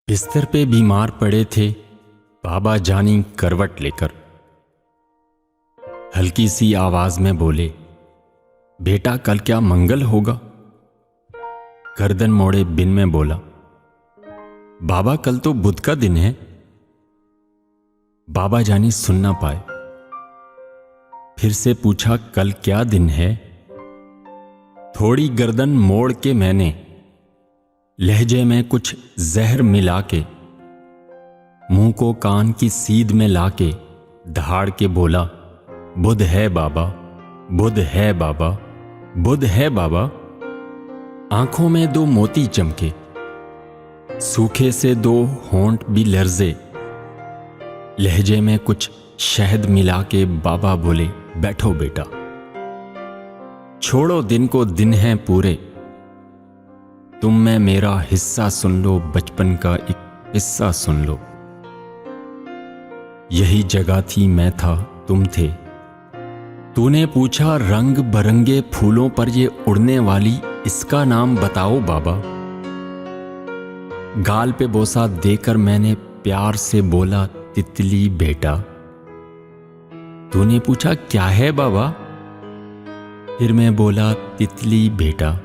बिस्तर पे बीमार पड़े थे बाबा जानी करवट लेकर। हल्की सी आवाज में बोले, बेटा कल क्या मंगल होगा? गर्दन मोड़े बिन में बोला, बाबा कल तो बुध का दिन है। बाबा जानी सुन ना पाए। फिर से पूछा, कल क्या दिन है? थोड़ी गर्दन मोड़ के मैंने लहजे में कुछ जहर मिला के मुंह को कान की सीध में लाके दहाड़ के बोला, बुध है बाबा, बुध है बाबा, बुध है बाबा। आंखों में दो मोती चमके, सूखे से दो होंठ भी लर्जे। लहजे में कुछ शहद मिला के बाबा बोले, बैठो बेटा, छोड़ो दिन को दिन है पूरे। तुम में मेरा हिस्सा सुन लो, बचपन का एक हिस्सा सुन लो। यही जगह थी, मैं था, तुम थे। तूने पूछा, रंग बरंगे फूलों पर ये उड़ने वाली, इसका नाम बताओ बाबा। गाल पे बोसा देकर मैंने प्यार से बोला, तितली बेटा। तूने पूछा, क्या है बाबा? फिर मैं बोला, तितली बेटा।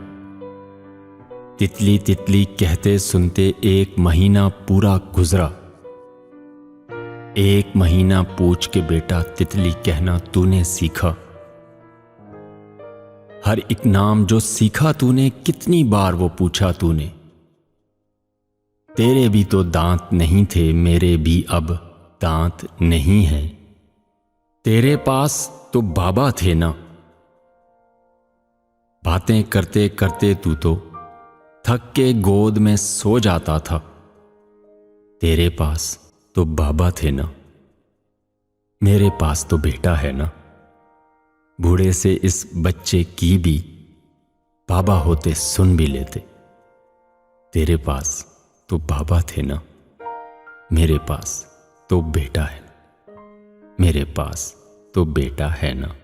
तितली तितली कहते सुनते एक महीना पूरा गुजरा। एक महीना पूछ के बेटा तितली कहना तूने सीखा। हर एक नाम जो सीखा तूने, कितनी बार वो पूछा तूने। तेरे भी तो दांत नहीं थे, मेरे भी अब दांत नहीं है। तेरे पास तो बाबा थे ना। बातें करते करते तू तो थक के गोद में सो जाता था। तेरे पास तो बाबा थे ना, मेरे पास तो बेटा है ना। बूढ़े से इस बच्चे की भी बाबा होते सुन भी लेते। तेरे पास तो बाबा थे ना, मेरे पास तो बेटा है ना, मेरे पास तो बेटा है ना।